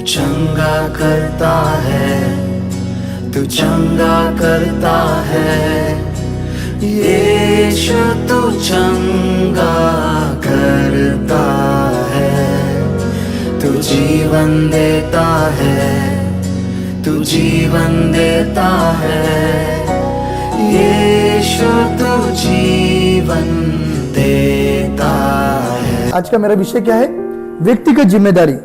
चंगा करता है, तू चंगा करता है, यीशु तू चंगा करता है, तू जीवन देता है, तू जीवन देता है, यीशु तू जीवन देता है। आज का मेरा विषय क्या है? व्यक्तिगत जिम्मेदारी।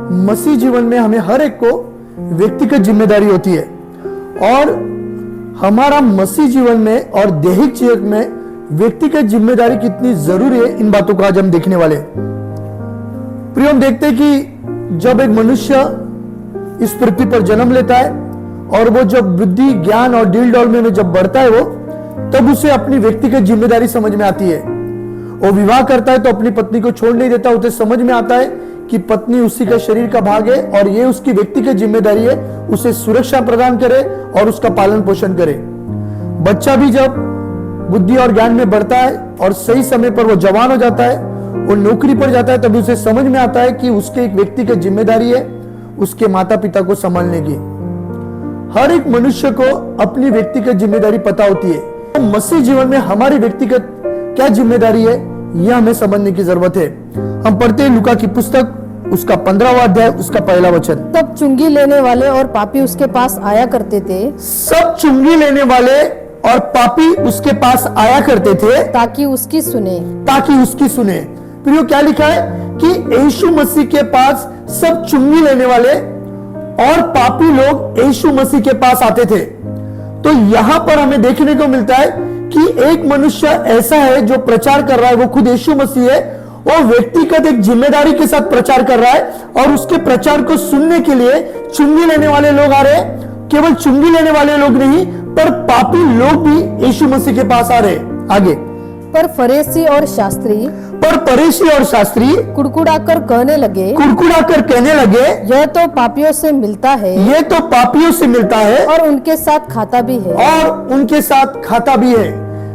मसीह जीवन में हमें हर एक को व्यक्तिगत जिम्मेदारी होती है और हमारा मसीह जीवन में और दैहिक जीवन में व्यक्तिगत जिम्मेदारी कितनी जरूरी है, इन बातों को आज हम देखने वाले। प्रिय, हम देखते हैं कि जब एक मनुष्य इस पृथ्वी पर जन्म लेता है और वो जब बुद्धि, ज्ञान और डील डॉल में जब बढ़ता है वो, तब उसे अपनी व्यक्तिगत जिम्मेदारी समझ में आती है। वो विवाह करता है तो अपनी पत्नी को छोड़ नहीं देता। उसे समझ में आता है कि पत्नी उसी का शरीर का भाग है और ये उसकी व्यक्तिगत जिम्मेदारी है, उसे सुरक्षा प्रदान करे और उसका पालन पोषण करे। बच्चा भी जब बुद्धि और ज्ञान में बढ़ता है और सही समय पर वो जवान हो जाता है, वो नौकरी पर जाता है, तभी उसे समझ में आता है कि उसके एक व्यक्तिगत जिम्मेदारी है उसके माता पिता को संभालने की। हर एक मनुष्य को अपनी व्यक्तिगत जिम्मेदारी पता होती है। तो मसीह जीवन में हमारी व्यक्तिगत क्या जिम्मेदारी है, यह हमें समझने की जरूरत है। हम पढ़ते हैं लूका की पुस्तक, उसका 15वां अध्याय, उसका पहला वचन। तब चुंगी लेने वाले और पापी उसके पास आया करते थे। सब चुंगी लेने वाले और पापी उसके पास आया करते थे ताकि उसकी सुने। प्रियो, क्या लिखा है कि यीशु मसीह के पास सब चुंगी लेने वाले और पापी लोग यीशु मसीह के पास आते थे। तो यहां पर हमें देखने को मिलता है कि एक मनुष्य ऐसा है जो प्रचार कर रहा है, वो खुद यीशु मसीह है। वो व्यक्तिगत एक जिम्मेदारी के साथ प्रचार कर रहा है और उसके प्रचार को सुनने के लिए चुंगी लेने वाले लोग आ रहे हैं। केवल चुंगी लेने वाले लोग नहीं, पर पापी लोग भी यीशु मसीह के पास आ रहे हैं। आगे, पर फरीसी और शास्त्री कुड़कुड़ाकर कहने लगे, यह तो पापियों से मिलता है और उनके साथ खाता भी है।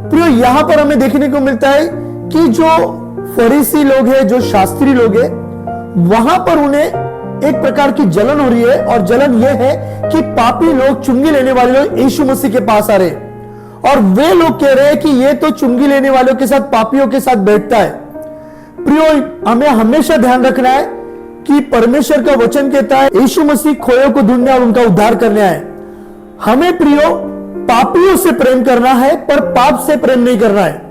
प्रियो, यहाँ पर हमें देखने को मिलता है कि जो फरीसी लोग हैं, जो शास्त्री लोग हैं, वहां पर उन्हें एक प्रकार की जलन हो रही है और जलन यह है कि पापी लोग, चुंगी लेने वाले लोग यीशु मसीह के पास आ रहे हैं और वे लोग कह रहे हैं कि ये तो चुंगी लेने वालों के साथ, पापियों के साथ बैठता है। प्रियो, हमें हमेशा ध्यान रखना है कि परमेश्वर का वचन कहता है यीशु मसीह खोयों को ढूंढने और उनका उद्धार करने आए। हमें प्रियो पापियों से प्रेम करना है, पर पाप से प्रेम नहीं करना है।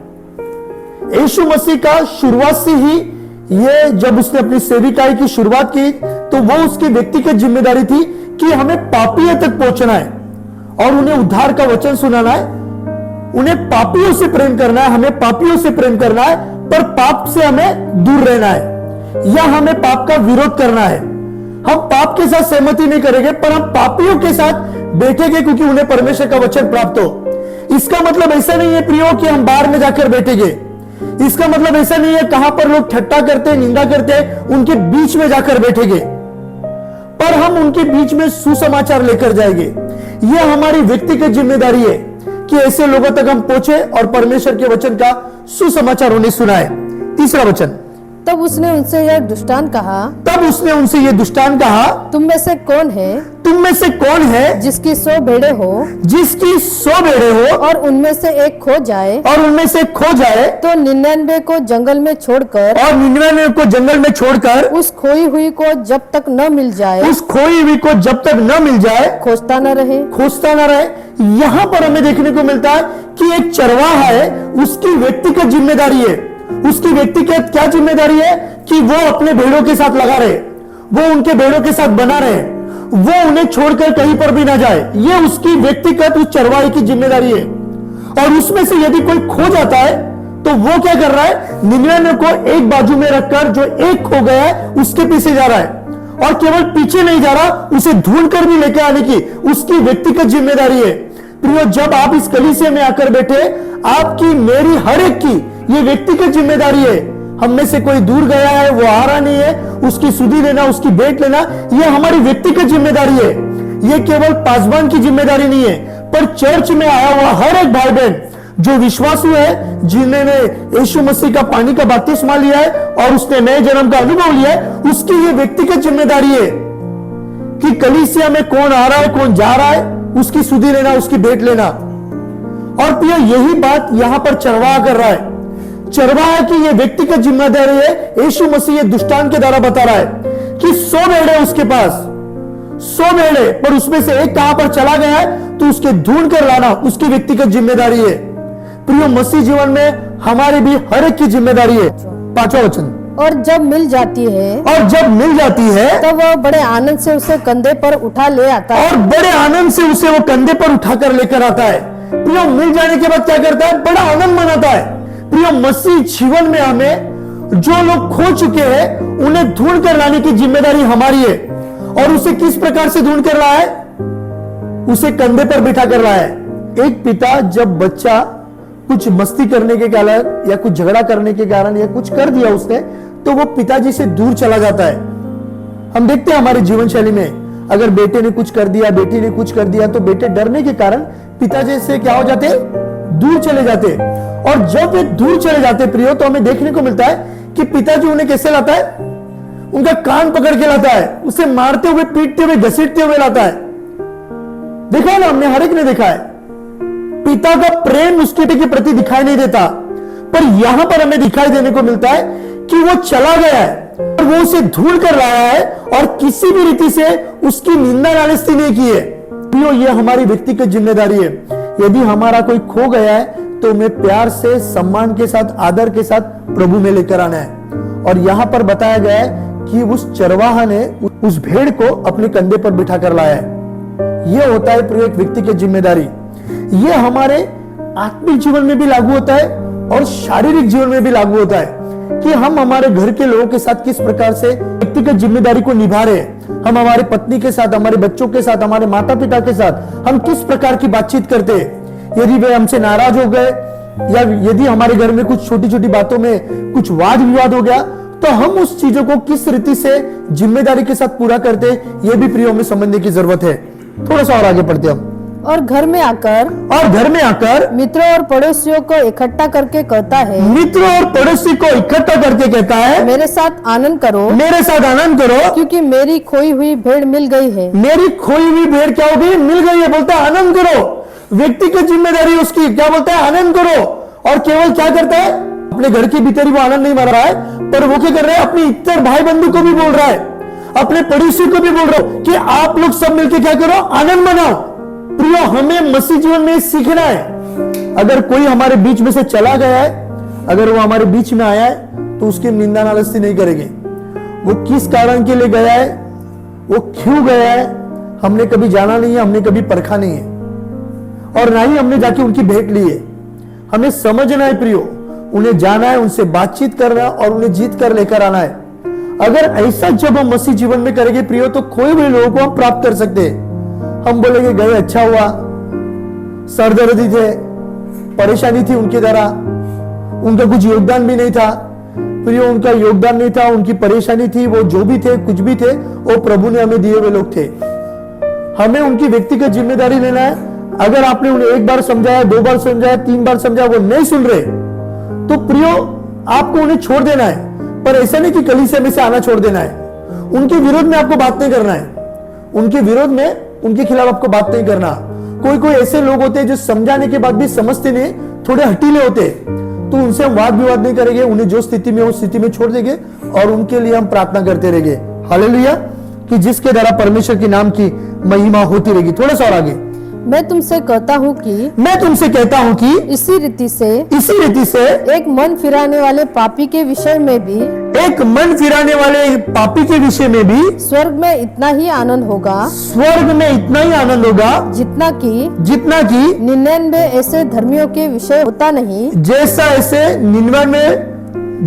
यीशु मसीह का शुरुआत से ही ये, जब उसने अपनी सेविकाई की शुरुआत की, तो वो उसकी व्यक्तिगत जिम्मेदारी थी कि हमें पापियों तक पहुंचना है और उन्हें उद्धार का वचन सुनाना है। उन्हें पापियों से प्रेम करना है, हमें पापियों से प्रेम करना है, पर पाप से हमें दूर रहना है या हमें पाप का विरोध करना है। हम पाप के साथ सहमति नहीं करेंगे, पर हम पापियों के साथ बैठेंगे क्योंकि उन्हें परमेश्वर का वचन प्राप्त हो। इसका मतलब ऐसा नहीं है प्रियो कि हम बाहर में जाकर बैठेंगे। इसका मतलब ऐसा नहीं है कहां पर लोग ठट्टा करते हैं, निंदा करते हैं, उनके बीच में जाकर बैठेंगे, पर हम उनके बीच में सुसमाचार लेकर जाएंगे। यह हमारी व्यक्तिगत जिम्मेदारी है कि ऐसे लोगों तक हम पहुंचे और परमेश्वर के वचन का सुसमाचार उन्हें सुनाए। तीसरा वचन, तब उसने उनसे यह दुष्टांत कहा, तुम में से कौन है जिसकी 100 भेड़ें हो और उनमें से एक खो जाए तो 99 को जंगल में छोड़कर उस खोई हुई को जब तक न मिल जाए खोजता न रहे। यहाँ पर हमें देखने को मिलता है कि एक चरवाहा है, उसकी व्यक्तिगत जिम्मेदारी है। उसकी व्यक्तिगत क्या जिम्मेदारी है कि वो अपने भेड़ों के साथ लगा रहे, वो उनके भेड़ों के साथ बना रहे, वो उन्हें छोड़कर कहीं पर भी ना जाए। ये उसकी व्यक्तिगत, उस चरवाहे की जिम्मेदारी है। और उसमें से यदि कोई खो जाता है तो वो क्या कर रहा है, 99 को एक बाजू में रखकर जो एक खो गया है उसके पीछे जा रहा है और केवल पीछे नहीं जा रहा, उसे ढूंढ कर भी लेकर आने की उसकी व्यक्तिगत जिम्मेदारी है। प्रियो, जब आप इस कलीसिया में आकर बैठे, आपकी मेरी हर एक की ये व्यक्तिगत जिम्मेदारी है। हम में से कोई दूर गया है, वो आ रहा नहीं है, उसकी सुधि लेना, उसकी भेंट लेना, ये हमारी व्यक्तिगत जिम्मेदारी है। ये केवल पासवान की जिम्मेदारी नहीं है, पर चर्च में आया हुआ हर एक भाई बहन जो विश्वासु है, जिन्होंने यीशु मसीह का पानी का बपतिस्मा लिया है और उसने नए जन्म का अनुभव लिया है, उसकी ये व्यक्तिगत जिम्मेदारी है कि कलीसिया में कौन आ रहा है, कौन जा रहा है, उसकी सुधि लेना, उसकी भेंट लेना। और प्रिय, यही बात यहां पर चरवाहा कर रहा है। चरवाहा की ये व्यक्तिगत जिम्मेदारी है। यीशु मसीह ये दृष्टांत के द्वारा बता रहा है कि 100 भेड़े उसके पास, 100 भेड़े, पर उसमें से एक कहां पर चला गया है तो उसके ढूंढ कर लाना उसकी व्यक्तिगत जिम्मेदारी है। प्रियो, मसीह जीवन में हमारे भी हर एक की जिम्मेदारी है। 5वां वचन, और जब मिल जाती है, और जब मिल जाती है तब वह बड़े आनंद से उसे कंधे पर उठा ले आता है। और बड़े आनंद से उसे वो कंधे पर उठाकर लेकर आता है। प्रियो, मिल जाने के बाद क्या करता है? बड़ा आनंद मनाता है। प्रियो, मसीह जीवन में हमें जो लोग खो चुके हैं उन्हें ढूंढ कर लाने की जिम्मेदारी हमारी है। और उसे किस प्रकार से ढूंढ कर लाया है? उसे कंधे पर बिठा कर लाया है। एक पिता जब बच्चा कुछ मस्ती करने के कारण या कुछ झगड़ा करने के कारण या कुछ कर दिया उसने, तो वो पिताजी से दूर चला जाता है। हम देखते हैं हमारे जीवन शैली में, अगर बेटे ने कुछ कर दिया, बेटी ने कुछ कर दिया, तो बेटे डरने के कारण पिताजी से क्या हो जाते? दूर चले जाते। और जब वे दूर चले जाते प्रियो, तो हमें देखने को मिलता है कि पिताजी उन्हें कैसे लाता है? उनका कान पकड़ के लाता है, उसे मारते हुए, पीटते हुए, घसीटते हुए लाता है। देखा है ना, हमने हर एक ने देखा है। पिता का प्रेम उसके के प्रति दिखाई नहीं देता, पर यहां पर हमें दिखाई देने को मिलता है कि वो चला गया है और वो उसे ढूंढ कर लाया है और किसी भी रीति से उसकी निंदा नालिस्ती नहीं की है। प्रियो, ये हमारी व्यक्तिगत जिम्मेदारी है। यदि हमारा कोई खो गया है तो हमें प्यार से, सम्मान के साथ, आदर के साथ प्रभु में लेकर आना है। और यहां पर बताया गया है कि उस चरवाहा ने उस भेड़ को अपने कंधे पर बिठा कर लाया है। यह होता है प्रिय एक व्यक्ति की जिम्मेदारी। यह हमारे आत्मिक जीवन में भी लागू होता है और शारीरिक जीवन में भी लागू होता है कि हम हमारे घर के लोगों के साथ किस प्रकार से व्यक्तिगत जिम्मेदारी को निभा रहे हैं। हम हमारे पत्नी के साथ, हमारे बच्चों के साथ, हमारे माता पिता के साथ हम किस प्रकार की बातचीत करते हैं। यदि वे हमसे नाराज हो गए या यदि हमारे घर में कुछ छोटी छोटी बातों में कुछ वाद विवाद हो गया, तो हम उस चीजों को किस रीति से जिम्मेदारी के साथ पूरा करते, यह भी प्रियो में समझने की जरूरत है। थोड़ा सा और आगे पढ़ते हम। और घर में आकर मित्रों और पड़ोसियों को इकट्ठा करके कहता है, मित्रों और पड़ोसी को इकट्ठा करके कहता है, मेरे साथ आनंद करो, मेरे साथ आनंद करो, क्योंकि मेरी खोई हुई भेड़ मिल गई है। मेरी खोई हुई भेड़ क्या होगी? मिल गई है। बोलता है आनंद करो। व्यक्तिगत जिम्मेदारी उसकी, क्या बोलता है? आनंद करो। और केवल क्या करता है? अपने घर के भीतर ही वो आनंद नहीं मार रहा है, पर वो क्या कर रहा है? अपने इतर भाई बंधु को भी बोल रहा है, अपने पड़ोसी को भी बोल रहा है कि आप लोग सब मिलकर क्या करो? आनंद मनाओ। प्रियो, हमें मसीह जीवन में सीखना है। अगर कोई हमारे बीच में से चला गया है, अगर वो हमारे बीच में आया है, तो उसकी निंदा नालस्ती नहीं करेंगे। वो किस कारण के लिए गया है, वो क्यों गया है, हमने कभी जाना नहीं है, हमने कभी परखा नहीं है, और ना ही हमने जाके उनकी भेंट ली है। हमें समझना है प्रियो, उन्हें जाना है, उनसे बातचीत करना है और उन्हें जीत कर लेकर आना है। अगर ऐसा जब हम मसीह जीवन में करेंगे प्रियो, तो खोए हुए लोगों को हम प्राप्त कर सकते हैं। हम बोलेंगे गए, अच्छा हुआ, सरदर्दी थे, परेशानी थी उनकी तरह, उनका कुछ योगदान भी नहीं था। प्रियो, उनका योगदान नहीं था, उनकी परेशानी थी, वो जो भी थे, कुछ भी थे, वो प्रभु ने हमें दिए हुए लोग थे। हमें उनकी व्यक्तिगत जिम्मेदारी लेना है। अगर आपने उन्हें एक बार समझाया, 2 बार समझाया, 3 बार समझाया, वो नहीं सुन रहे, तो प्रियो आपको उन्हें छोड़ देना है। पर ऐसा नहीं कि कलीसिया में से आना छोड़ देना है। उनके विरोध में आपको बात नहीं करना है, उनके विरोध में, उनके खिलाफ आपको बात नहीं करना। कोई कोई ऐसे लोग होते हैं जो समझाने के बाद भी समझते नहीं, थोड़े हटीले होते, तो उनसे हम वाद विवाद नहीं करेंगे। उन्हें जो स्थिति में, उस स्थिति में छोड़ देंगे और उनके लिए हम प्रार्थना करते रहेंगे। हालेलुया, कि जिसके द्वारा परमेश्वर के नाम की महिमा होती रहेगी। थोड़ा सा और आगे। मैं तुमसे कहता हूँ कि इसी रीति से एक मन फिराने वाले पापी के विषय में भी, एक मन फिराने वाले पापी के विषय में भी स्वर्ग में इतना ही आनंद होगा, जितना कि 99 ऐसे धर्मियों के विषय होता नहीं, जैसा ऐसे 99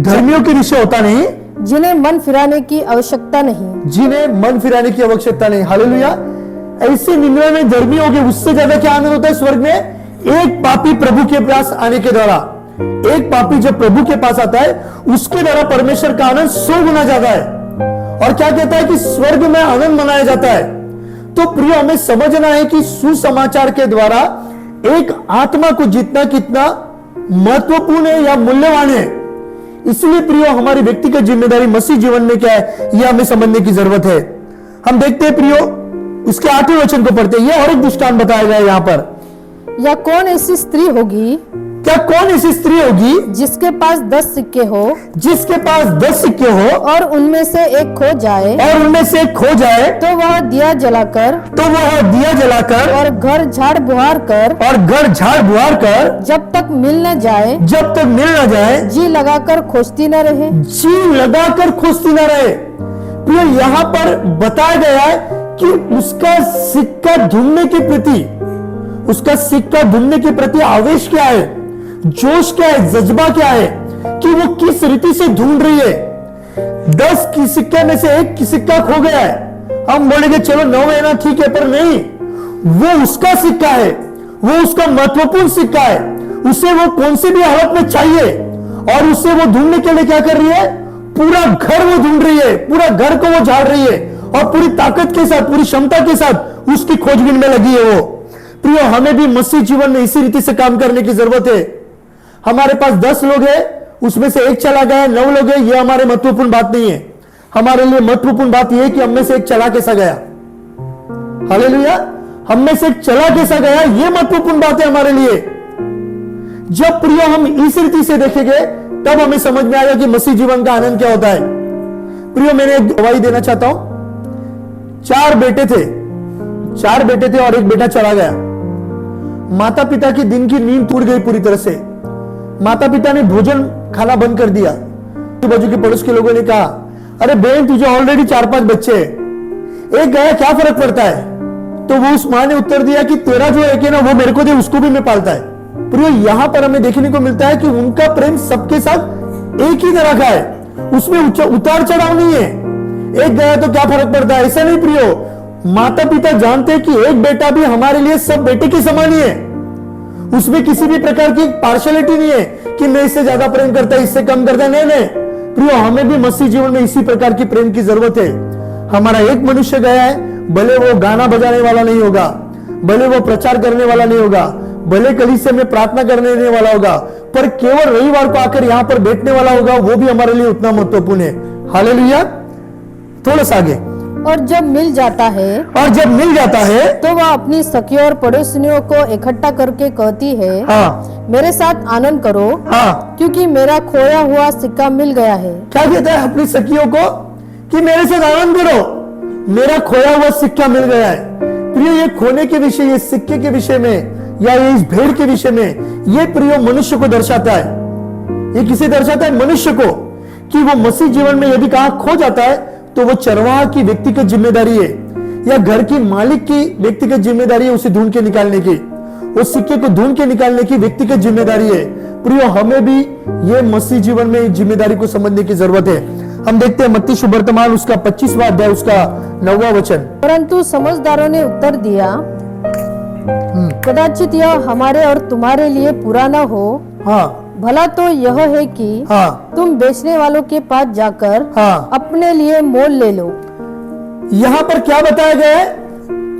धर्मियों के विषय होता नहीं, जिन्हें मन फिराने की आवश्यकता नहीं। जिन्हें मन फिराने की आवश्यकता नहीं। हालेलुया। ऐसे 99 धर्मी हो गए, उससे ज्यादा क्या आनंद होता है स्वर्ग में? एक पापी प्रभु के पास आने के द्वारा, एक पापी जब प्रभु के पास आता है उसके द्वारा परमेश्वर का आनंद 100 गुना ज्यादा है। और क्या कहता है कि स्वर्ग में आनंद मनाया जाता है। तो प्रिय, हमें समझना है कि सुसमाचार के द्वारा एक आत्मा को जीतना कितना महत्वपूर्ण है या मूल्यवान है। इसलिए प्रियो, हमारी व्यक्तिगत जिम्मेदारी मसीह जीवन में क्या है यह हमें समझने की जरूरत है। हम देखते हैं प्रियो, उसके 8वें वचन को पढ़ते हैं। यह और एक दृष्टांत बताया गया है यहां पर। या कौन ऐसी स्त्री होगी, क्या कौन ऐसी स्त्री होगी जिसके पास 10 सिक्के हो, जिसके पास 10 सिक्के हो और उनमें से एक खो जाए, और उनमें से एक खो जाए, तो वह दिया जलाकर और घर झाड़ बुहार कर जब तक मिल न जाए जी लगाकर खोजती न रहे। प्रिय, यहाँ पर बताया गया है कि उसका सिक्का ढूंढने के प्रति आवेश क्या है, जोश क्या है, जज्बा क्या है कि वो किस रीति से ढूंढ रही है। 10 की सिक्के में से एक की सिक्का खो गया है, हम बोलेंगे चलो 9 है ना, ठीक है, पर नहीं, वो उसका सिक्का है, वो उसका महत्वपूर्ण सिक्का है। उसे वो कौन सी भी हालत में चाहिए और उसे वो ढूंढने के लिए क्या कर रही है? पूरा घर वो ढूंढ रही है, पूरा घर को वो झाड़ रही है और पूरी ताकत के साथ, पूरी क्षमता के साथ उसकी खोजबीन में लगी है वो। प्रिय, हमें भी मसीह जीवन में इसी रीति से काम करने की जरूरत है। हमारे पास 10 लोग हैं, उसमें से एक चला गया, 9 लोग हैं, यह हमारे महत्वपूर्ण बात नहीं है। हमारे लिए महत्वपूर्ण बात यह है कि हम में से एक चला कैसा गया। हालेलुया। हम में से एक चला कैसा गया, यह महत्वपूर्ण बात है हमारे लिए। जब प्रिय हम इस रीति से देखेंगे तब हमें समझ में आएगा कि मसीह जीवन का आनंद क्या होता है। प्रिय, मैंने एक गवाही देना चाहता हूं। 4 बेटे थे और एक बेटा चला गया। माता पिता की दिन की नींद टूट गई पूरी तरह से। माता पिता ने भोजन खाना बंद कर दिया। बाजू के पड़ोस के लोगों ने कहा, अरे बहन, तुझे ऑलरेडी 4-5 बच्चे हैं, एक गया क्या फर्क पड़ता है? तो वो उस मां ने उत्तर दिया कि तेरा जो एक है ना, वो मेरे को दे, उसको भी मैं पालता है। प्रिय, यहां पर हमें देखने को मिलता है कि उनका प्रेम सबके साथ एक ही तरह का है, उसमें उतार चढ़ाव नहीं है। एक गया तो क्या फर्क पड़ता है, ऐसा नहीं प्रियो। माता पिता जानते हैं कि एक बेटा भी हमारे लिए सब बेटे के समान ही है, उसमें किसी भी प्रकार की पार्शियलिटी नहीं है कि मैं इससे ज्यादा प्रेम करता है, इससे कम करता है। नहीं प्रियो, हमें भी मसीह जीवन में इसी प्रकार की प्रेम की जरूरत है। हमारा एक मनुष्य गया है, भले वो गाना बजाने वाला नहीं होगा, भले वो प्रचार करने वाला नहीं होगा, भले कलीसिया में प्रार्थना करने वाला होगा, पर केवल रविवार को आकर यहां पर बैठने वाला होगा, वो भी हमारे लिए उतना महत्वपूर्ण है। हालेलुया। थोड़ा सा आगे। और जब मिल जाता है तो वह अपनी सखियों और पड़ोसियों को इकट्ठा करके कहती है, हाँ, मेरे साथ आनंद करो, हाँ, क्योंकि मेरा खोया हुआ सिक्का मिल गया है। क्या कहता है अपनी सखियों को कि मेरे साथ आनंद करो, मेरा खोया हुआ सिक्का मिल गया है। प्रिय, ये खोने के विषय, ये सिक्के के विषय में या ये इस भेड़ के विषय में, ये प्रिय मनुष्य को दर्शाता है। ये किसे दर्शाता है? मनुष्य को, कि वो मसीह जीवन में यदि कहां खो जाता है तो वो चरवाहा की व्यक्तिगत जिम्मेदारी है या घर की मालिक की व्यक्तिगत जिम्मेदारी है उसे ढूंढ के निकालने की, उस सिक्के को ढूंढ के निकालने की व्यक्तिगत जिम्मेदारी है। प्रिय, हमें भी ये मसीह जीवन में जिम्मेदारी को समझने की जरूरत है। हम देखते हैं मत्ती सुवर्तमान उसका 25वां अध्याय उसका 9वां वचन। परंतु समझदारों ने उत्तर दिया, कदाचित यह हमारे और तुम्हारे लिए पूरा न हो। हाँ, भला तो यह है कि हाँ, तुम बेचने वालों के पास जाकर हाँ, अपने लिए मोल ले लो। यहां पर क्या बताया गया है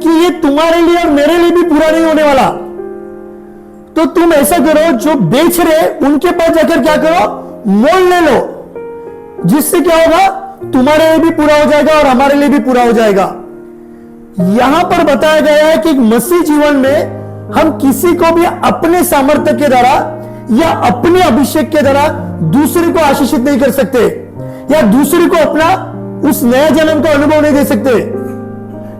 कि ये तुम्हारे लिए और मेरे लिए भी पूरा नहीं होने वाला। तो तुम ऐसा करो, जो बेच रहे उनके पास जाकर क्या करो, मोल ले लो, जिससे क्या होगा, तुम्हारे लिए भी पूरा हो जाएगा और हमारे लिए भी पूरा हो जाएगा। यहां पर बताया गया है कि मसीह जीवन में हम किसी को भी अपने सामर्थ्य के द्वारा या अपने अभिषेक के द्वारा दूसरे को आशीषित नहीं कर सकते या दूसरे को अपना उस नया जन्म का अनुभव नहीं दे सकते।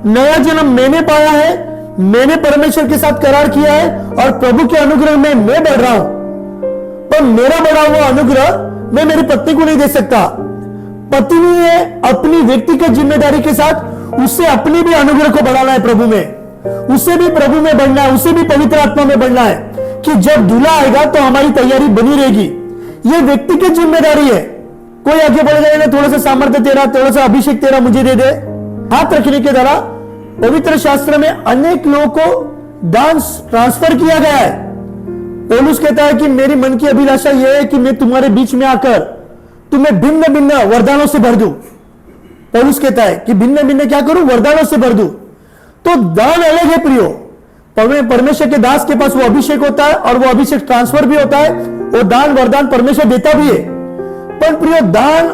नया जन्म मैंने पाया है, मैंने परमेश्वर के साथ करार किया है और प्रभु के अनुग्रह में मैं बढ़ रहा हूं, पर मेरा बढ़ा हुआ अनुग्रह मैं मेरी पत्नी को नहीं दे सकता। पत्नी ने अपनी व्यक्तिगत जिम्मेदारी के साथ उसे अपनी भी अनुग्रह को बढ़ाना है प्रभु में, उसे भी प्रभु में बढ़ना है, उसे भी पवित्र आत्मा में बढ़ना है कि जब दूल्हा आएगा तो हमारी तैयारी बनी रहेगी। यह व्यक्तिगत जिम्मेदारी है। कोई आगे बढ़ जाएगा, थोड़ा सा सामर्थ्य तेरा, थोड़ा सा अभिषेक तेरा मुझे दे दे। हाथ रखने के द्वारा पवित्र शास्त्र में अनेक लोगों को दान ट्रांसफर किया गया है। पौलुस कहता है कि मेरी मन की अभिलाषा यह है कि मैं तुम्हारे बीच में आकर तुम्हें भिन्न भिन्न वरदानों से भर दूं। पौलुस कहता है कि भिन्न भिन्न क्या करूं, वरदानों से भर दूं। तो दान अलग है प्रियो, परमेश्वर के दास के पास वो अभिषेक होता है और वो अभिषेक ट्रांसफर भी होता है, वो दान वरदान परमेश्वर देता भी है। पर प्रियो दान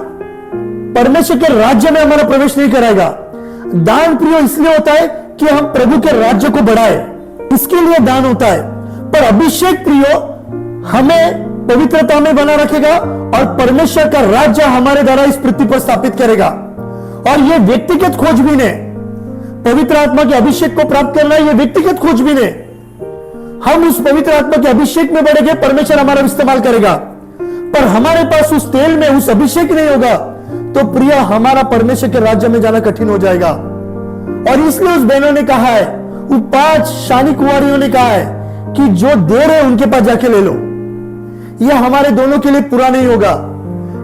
परमेश्वर के राज्य में हमारा प्रवेश नहीं कराएगा। दान प्रियो इसलिए होता है कि हम प्रभु के राज्य को बढ़ाए, इसके लिए दान होता है। पर अभिषेक प्रियो हमें पवित्रता में बना रखेगा और परमेश्वर का राज्य हमारे द्वारा इस पृथ्वी पर स्थापित करेगा। और यह व्यक्तिगत खोजबीन है, पवित्र आत्मा के अभिषेक को प्राप्त करना यह व्यक्तिगत खोजबीन है। हम उस पवित्र आत्मा के अभिषेक में बढ़ेंगे, परमेश्वर हमारा इस्तेमाल करेगा। पर हमारे पास उस तेल में उस अभिषेक नहीं होगा तो प्रिय हमारा परमेश्वर के राज्य में जाना कठिन हो जाएगा। और इसलिए उस बहनों ने कहा है, वो 5 शानी कुंवारियों ने कहा है कि जो दे रहे उनके पास जाके ले लो। यह हमारे दोनों के लिए पूरा नहीं होगा।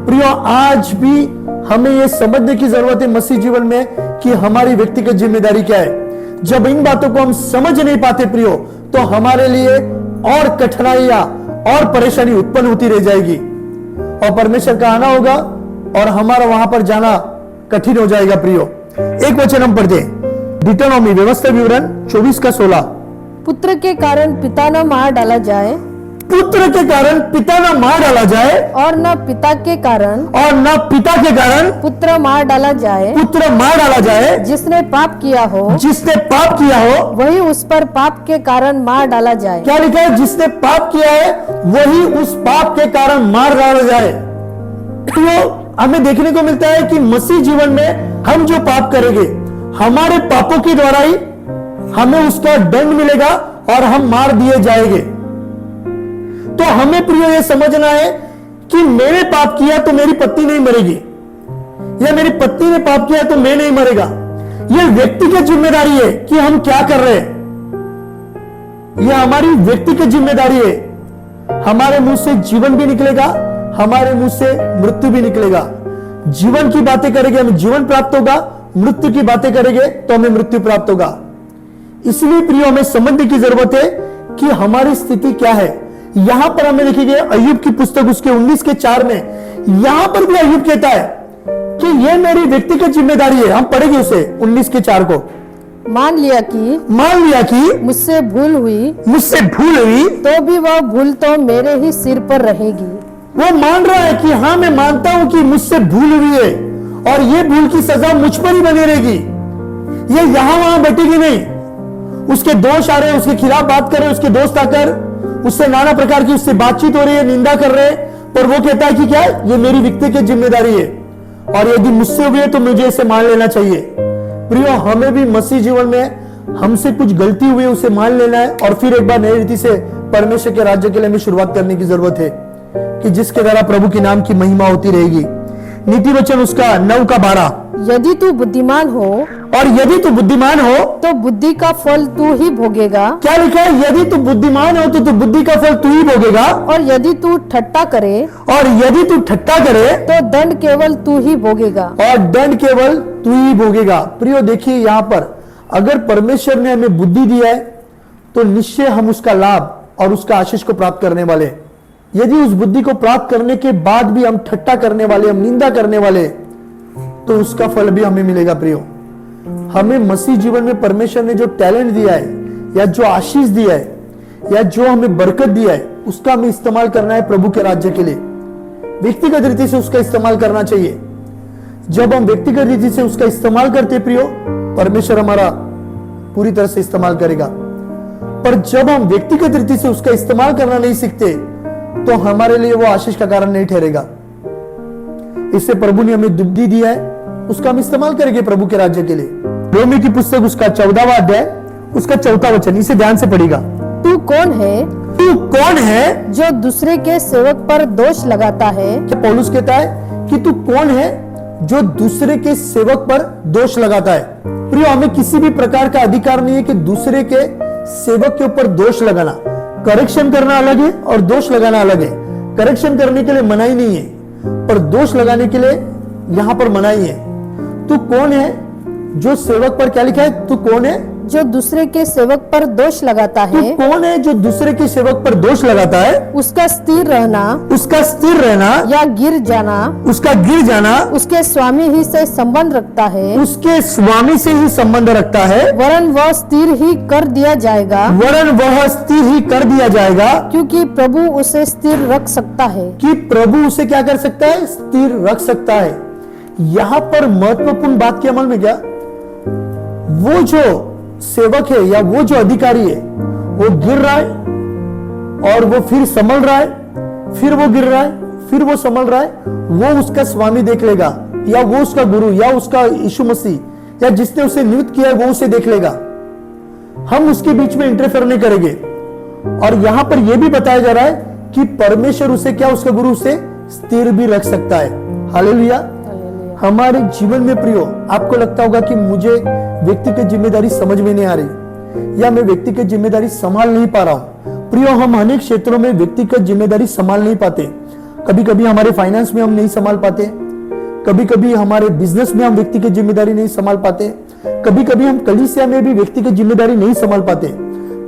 प्रियो आज भी हमें यह समझने की जरूरत है मसीह जीवन में कि हमारी व्यक्तिगत जिम्मेदारी क्या है। जब इन बातों को हम समझ नहीं पाते प्रियो, तो हमारे लिए और कठिनाइयां और परेशानी उत्पन्न होती रह जाएगी और परमेश्वर का आना होगा और हमारा वहां पर जाना कठिन हो जाएगा। प्रियो एक वचन हम पढ़ते, डिटोनॉमी व्यवस्था विवरण 24:16। पुत्र के कारण पिता न मार डाला जाए, पुत्र के कारण पिता न मार डाला जाए, और न पिता के कारण पुत्र मार डाला जाए, पुत्र मार डाला जाए। जिसने पाप किया हो वही उस पर पाप के कारण मार डाला जाए। क्या लिखा है? जिसने पाप किया है वही उस पाप के कारण मार डाला जाए। तो हमें देखने को मिलता है कि मसीह जीवन में हम जो पाप करेंगे, हमारे पापों के द्वारा ही हमें उसका दंड मिलेगा और हम मार दिए जाएंगे। तो हमें प्रिय यह समझना है कि मैंने पाप किया तो मेरी पत्नी नहीं मरेगी, या मेरी पत्नी ने पाप किया तो मैं नहीं मरेगा। यह व्यक्तिगत जिम्मेदारी है कि हम क्या कर रहे हैं। यह हमारी व्यक्तिगत जिम्मेदारी है। हमारे मुंह से जीवन भी निकलेगा, हमारे मुंह से मृत्यु भी निकलेगा। जीवन की बातें करेंगे हमें जीवन प्राप्त होगा, मृत्यु की बातें करेंगे तो हमें मृत्यु प्राप्त होगा। इसलिए प्रिय हमें समझने की जरूरत है कि हमारी स्थिति क्या है। यहां पर हमें देखिए अय्यूब की पुस्तक उसके 19:4 में यहां पर भी अय्यूब कहता है कि यह मेरी व्यक्तिगत जिम्मेदारी है। हम पढ़ेंगे उसे 19:4 को। मान लिया कि मुझसे भूल हुई तो भी वह भूल तो मेरे ही सिर पर रहेगी। वो मान रहा है कि हाँ मैं मानता हूं कि मुझसे भूल हुई है और ये भूल की सजा मुझ पर ही बनी रहेगी। ये यहां वहां बटेगी नहीं। उसके दोस्त आ रहे हैं, उसके खिलाफ बात कर रहे हैं, उसके दोस्त आकर उससे नाना प्रकार की उससे बातचीत हो रही है, निंदा कर रहे हैं, पर वो कहता है कि क्या ये मेरी व्यक्तिगत जिम्मेदारी है और यदि मुझसे हुई है तो मुझे इसे मान लेना चाहिए। प्रियो हमें भी मसीह जीवन में हमसे कुछ गलती हुई है उसे मान लेना है और फिर एक बार नई रीति से परमेश्वर के राज्य के लिए हमें शुरुआत करने की जरूरत है कि जिसके द्वारा प्रभु के नाम की महिमा होती रहेगी। नीति वचन उसका 9:12। यदि तू बुद्धिमान हो तो बुद्धि का फल तू ही भोगेगा। क्या लिखा है? यदि तू बुद्धिमान हो तो तू बुद्धि का फल तू ही भोगेगा। और यदि तू ठट्टा करे तो दंड केवल तू ही भोगेगा। प्रियो देखिए यहाँ पर अगर परमेश्वर ने हमें बुद्धि दिया है तो निश्चय हम उसका लाभ और उसका आशीष को प्राप्त करने वाले। यदि उस बुद्धि को प्राप्त करने के बाद भी हम ठट्टा करने वाले, हम निंदा करने वाले, तो उसका फल भी हमें मिलेगा। प्रियो हमें मसीह जीवन में परमेश्वर ने जो टैलेंट दिया है या जो आशीष दिया है या जो हमें बरकत दिया है उसका हमें इस्तेमाल करना है प्रभु के राज्य के लिए। व्यक्तिगत रीति से उसका इस्तेमाल करना चाहिए। जब हम व्यक्तिगत रीति से उसका इस्तेमाल करते प्रियो, परमेश्वर हमारा पूरी तरह से इस्तेमाल करेगा। पर जब हम व्यक्तिगत रीति से उसका इस्तेमाल करना नहीं सीखते तो हमारे लिए वो आशीष का कारण नहीं ठहरेगा। इससे प्रभु ने हमें बुद्धि दिया है, उसका हम इस्तेमाल करेंगे प्रभु के राज्य के लिए। रोमी की पुस्तक उसका 14वां अध्याय उसका 4था वचन, इसे ध्यान से पढ़िएगा। तू कौन है जो दूसरे के सेवक पर दोष लगाता है। क्या पौलुस कहता है कि तू कौन है जो दूसरे के सेवक पर दोष लगाता है। प्रियो हमें किसी भी प्रकार का अधिकार नहीं है कि दूसरे के सेवक के ऊपर दोष लगाना। करेक्शन करना अलग है और दोष लगाना अलग है। करेक्शन करने के लिए मनाही नहीं है, पर दोष लगाने के लिए यहां पर मनाही है। तू कौन है जो सेवक पर क्या लिखा है? तू कौन है जो दूसरे के सेवक पर दोष लगाता तू है, कौन है जो दूसरे के सेवक पर दोष लगाता है? उसका स्थिर रहना उसका स्थिर रहना, या गिर जाना उसका गिर जाना उसके स्वामी ही से संबंध रखता है, उसके स्वामी से ही संबंध रखता है, वरन वह स्थिर ही कर दिया जाएगा, वरन वह स्थिर ही कर दिया जाएगा, क्योंकि प्रभु उसे स्थिर रख सकता है। कि प्रभु उसे क्या कर सकता है? स्थिर रख सकता है। यहां पर महत्वपूर्ण बात के अमल में क्या, वो जो सेवक है या वो जो अधिकारी है वो गिर रहा है और वो फिर संभल रहा है, फिर वो गिर रहा है, फिर वो संभल रहा है, वो उसका स्वामी देख लेगा, या वो उसका गुरु या उसका यीशु मसीह या जिसने उसे नियुक्त किया है वो उसे देख लेगा। हम उसके बीच में इंटरफेयर नहीं करेंगे। और यहां पर यह भी बताया जा रहा है कि परमेश्वर उसे क्या, उसका गुरु उसे स्थिर भी रख सकता है। हालेलुया। हमारे जीवन में प्रियो, आपको लगता होगा कि मुझे व्यक्तिगत जिम्मेदारी समझ में नहीं आ रही या मैं व्यक्तिगत जिम्मेदारी संभाल नहीं पा रहा हूं। प्रियो, हम अनेक क्षेत्रों में व्यक्तिगत जिम्मेदारी संभाल नहीं पाते। कभी कभी हमारे फाइनेंस में हम नहीं संभाल पाते, कभी कभी हमारे बिजनेस में हम व्यक्तिगत जिम्मेदारी नहीं संभाल पाते, कभी कभी हम कलीसिया में भी व्यक्तिगत जिम्मेदारी नहीं संभाल पाते।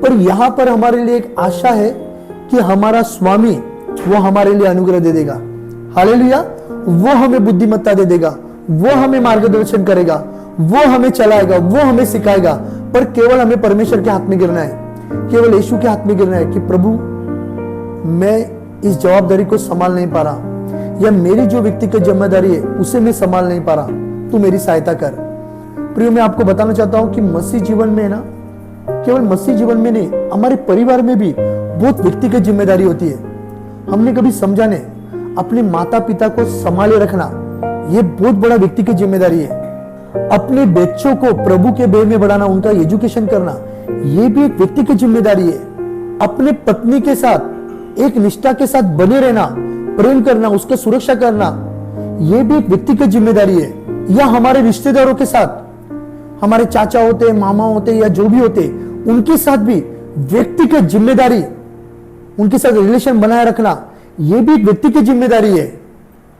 पर यहां पर हमारे लिए एक आशा है कि हमारा स्वामी वो हमारे लिए अनुग्रह दे देगा। हालेलुया। वो हमें बुद्धिमत्ता दे देगा, वो हमें मार्गदर्शन करेगा, वो हमें चलाएगा, वो हमें सिखाएगा। पर केवल हमें परमेश्वर के हाथ में गिरना है, केवल यीशु के हाथ में गिरना है कि प्रभु मैं इस जवाबदारी को संभाल नहीं पा रहा, या मेरी जो व्यक्तिगत जिम्मेदारी है उसे मैं संभाल नहीं पा रहा, तू मेरी सहायता कर। प्रियो, मैं आपको बताना चाहता हूं कि मसीह जीवन में ना, केवल मसीह जीवन में नहीं, हमारे परिवार में भी बहुत व्यक्तिगत जिम्मेदारी होती है। हमने कभी समझा नहीं, अपने माता पिता को संभाले रखना यह बहुत बड़ा व्यक्तिगत जिम्मेदारी है। अपने बच्चों को प्रभु के भय में बढ़ाना, उनका एजुकेशन करना, यह भी एक व्यक्तिगत जिम्मेदारी है। अपने पत्नी के साथ एक निष्ठा के साथ बने रहना, प्रेम करना, उसकी सुरक्षा करना, यह भी एक व्यक्तिगत जिम्मेदारी है। या हमारे रिश्तेदारों के साथ, हमारे चाचा होते, मामा होते या जो भी होते, उनके साथ भी व्यक्तिगत जिम्मेदारी, उनके साथ रिलेशन बनाए रखना, यह भी एक व्यक्तिगत जिम्मेदारी है।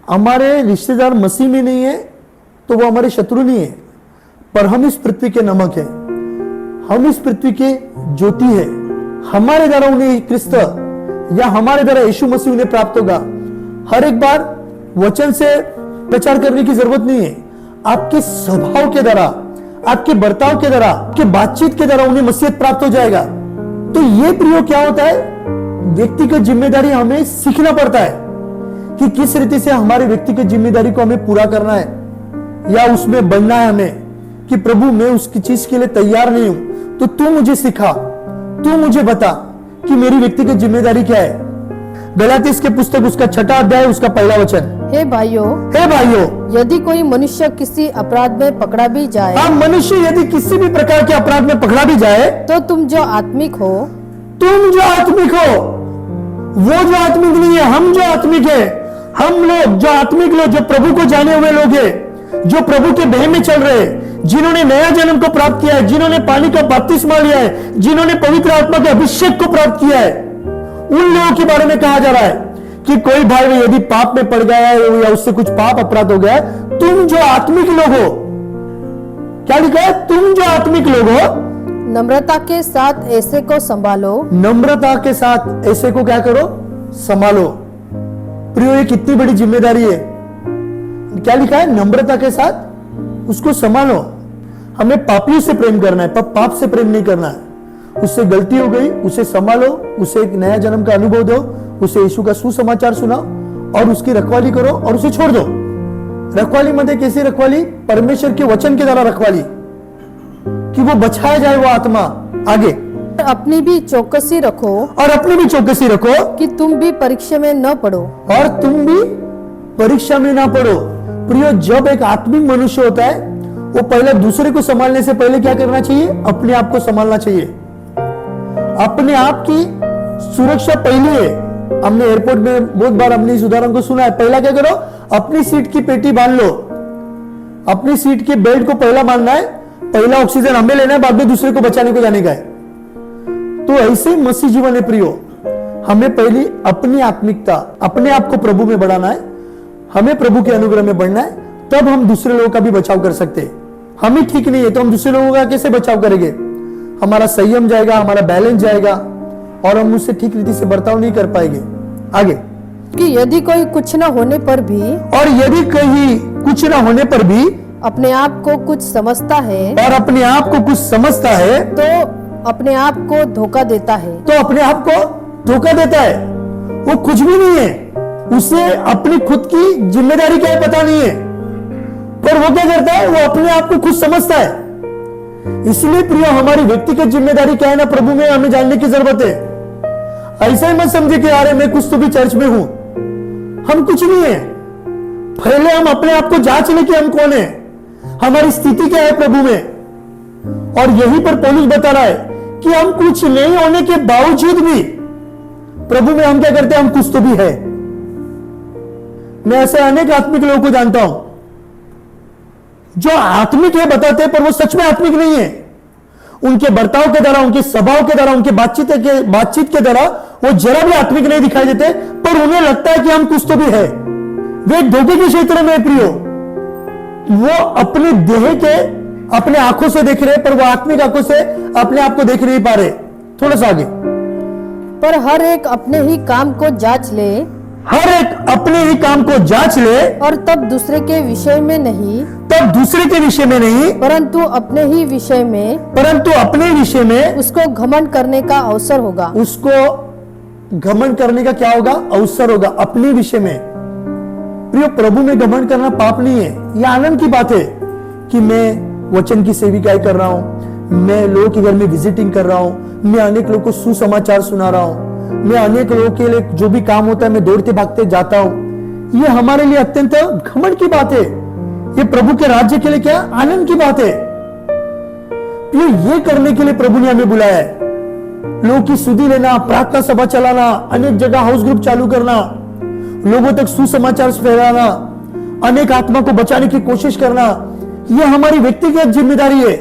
हमारे रिश्तेदार मसीह में नहीं है तो वो हमारे शत्रु नहीं है, पर हम इस पृथ्वी के नमक है, हम इस पृथ्वी के ज्योति है। हमारे द्वारा उन्हें क्रिस्त या हमारे द्वारा यीशु मसीह उन्हें प्राप्त होगा। हर एक बार वचन से प्रचार करने की जरूरत नहीं है। आपके स्वभाव के द्वारा, आपके बर्ताव के द्वारा, आपके बातचीत के द्वारा उन्हें मसीहत प्राप्त हो जाएगा। तो ये प्रियो क्या होता है, व्यक्तिगत जिम्मेदारी हमें सीखना पड़ता है कि किस रीति से हमारे व्यक्तिगत जिम्मेदारी को हमें पूरा करना है या उसमें बनना है हमें, कि प्रभु मैं उसकी चीज के लिए तैयार नहीं हूं, तो तू मुझे सिखा, तू मुझे बता कि मेरी व्यक्तिगत जिम्मेदारी क्या है। गलातीस के पुस्तक उसका 6वां अध्याय उसका 1 वचन। हे भाइयों, यदि कोई मनुष्य किसी अपराध में पकड़ा भी जाए, मनुष्य यदि किसी भी प्रकार के अपराध में पकड़ा भी जाए, तो तुम जो आत्मिक हो, तुम जो आत्मिक हो, वो जो आत्मिक नहीं है, हम जो आत्मिक है, हम लोग जो आत्मिक लोग, जो प्रभु को जाने हुए लोग हैं, जो प्रभु के भय में चल रहे हैं, जिन्होंने नया जन्म को प्राप्त किया है, जिन्होंने पानी का बपतिस्मा लिया है, जिन्होंने पवित्र आत्मा के अभिषेक को प्राप्त किया है, उन लोगों के बारे में कहा जा रहा है कि कोई भाई यदि पाप में पड़ गया है या उससे कुछ पाप अपराध हो गया है, तुम जो आत्मिक लोग हो, क्या लिखा है, तुम जो आत्मिक लोग हो, नम्रता के साथ ऐसे को संभालो, नम्रता के साथ ऐसे को क्या करो, संभालो। प्रियो, ये कितनी बड़ी जिम्मेदारी है। क्या लिखा है, नम्रता के साथ उसको संभालो। हमें पापियों से प्रेम करना है, पर पाप से प्रेम नहीं करना है। उससे गलती हो गई, उसे संभालो, उसे एक नया जन्म का अनुभव दो, उसे यीशु का सुसमाचार सुनाओ और उसकी रखवाली करो और उसे छोड़ दो। रखवाली मध्ये कैसी रखवाली, परमेश्वर के वचन के द्वारा रखवाली, कि वो बचाया जाए वो आत्मा आगे। अपनी भी चौकसी रखो, और अपनी भी चौकसी रखो कि तुम भी परीक्षा में न पड़ो, और तुम भी परीक्षा में ना पड़ो। प्रियो, जब एक आत्मिक मनुष्य होता है, वो पहले दूसरे को संभालने से पहले क्या करना चाहिए, अपने आप को संभालना चाहिए। अपने आप की सुरक्षा पहले है। हमने एयरपोर्ट में बहुत बार हमने इस उदाहरण को सुना है। पहला क्या करो, अपनी सीट की पेटी बांध लो, अपनी सीट के बेल्ट को पहला बांधना है, पहला ऑक्सीजन हमें लेना है, बाद में दूसरे को बचाने को जाने का है। तो ऐसे मसीह जीवन है प्रियो, हमें पहले अपनी आत्मिकता, अपने आप को प्रभु में बढ़ाना है, हमें प्रभु के अनुग्रह में बढ़ना है, तब हम दूसरे लोगों का भी बचाव कर सकते हैं। हम ही ठीक नहीं है तो हम दूसरे लोगों का कैसे बचाव करेंगे? हमारा संयम जाएगा, हमारा बैलेंस जाएगा और हम उससे ठीक रीति से बर्ताव नहीं कर पाएंगे। आगे कि यदि कोई कुछ न होने पर भी, और यदि कहीं कुछ ना होने पर भी अपने आप को कुछ समझता है, और अपने आप को कुछ समझता है, तो अपने आप को धोखा देता है। तो अपने आप को धोखा देता है। वो कुछ भी नहीं है, उसे अपनी खुद की जिम्मेदारी क्या है पता नहीं है, पर वो क्या करता है? वो अपने आप को खुद समझता है। इसलिए प्रिय, हमारी व्यक्तिगत जिम्मेदारी क्या है ना प्रभु में हमें जानने की जरूरत है। ऐसा ही मत समझे कि अरे मैं कुछ तो भी चर्च में हूं, हम कुछ नहीं है। पहले हम अपने आप को जांच लें कि हम कौन है, हमारी स्थिति क्या है प्रभु में। और यहीं पर पौलुस बता रहा है कि हम कुछ नहीं होने के बावजूद भी प्रभु में हम क्या करते हैं? हम कुछ तो भी है। मैं ऐसे अनेक आत्मिक लोगों को जानता हूं जो आत्मिक है बताते हैं, पर वो सच में आत्मिक नहीं है। उनके बर्ताव के द्वारा, उनके स्वभाव के द्वारा, उनके बातचीत के द्वारा वो जरा भी आत्मिक नहीं दिखाई देते, पर उन्हें लगता है कि हम कुछ तो भी है। वे धोखे के क्षेत्र में प्रियो, वो अपने देह के अपने आंखों से देख रहे, पर वो आत्मिक आंखों से अपने आप को देख नहीं पा रहे। थोड़ा सा आगे, पर हर एक अपने ही काम को जांच ले, हर एक अपने ही काम को जांच ले, और तब दूसरे के विषय में नहीं, तब दूसरे के विषय में नहीं, परंतु अपने ही विषय में, परंतु अपने विषय में उसको घमंड करने का अवसर होगा। उसको घमंड करने का क्या होगा? अवसर होगा अपने विषय में। प्रियो, प्रभु में घमंड करना पाप नहीं है, यह आनंद की बात है कि मैं वचन की सेविकाएं कर रहा हूं, मैं लोगों के घर में विजिटिंग कर रहा हूं, मैं अनेक लोगों को सुसमाचार सुना रहा हूं, मैं अनेक लोगों के लिए जो भी काम होता है मैं दौड़ते भागते जाता हूं। यह हमारे लिए अत्यंत घमंड की बात है। ये प्रभु के राज्य के लिए क्या आनंद की बात है। ये करने के लिए प्रभु ने हमें बुलाया है। लोगों की सुधि लेना, प्रार्थना सभा चलाना, अनेक जगह हाउस ग्रुप चालू करना, लोगों तक सुसमाचार फैलाना, अनेक आत्मा को बचाने की कोशिश करना, यह हमारी व्यक्तिगत जिम्मेदारी है।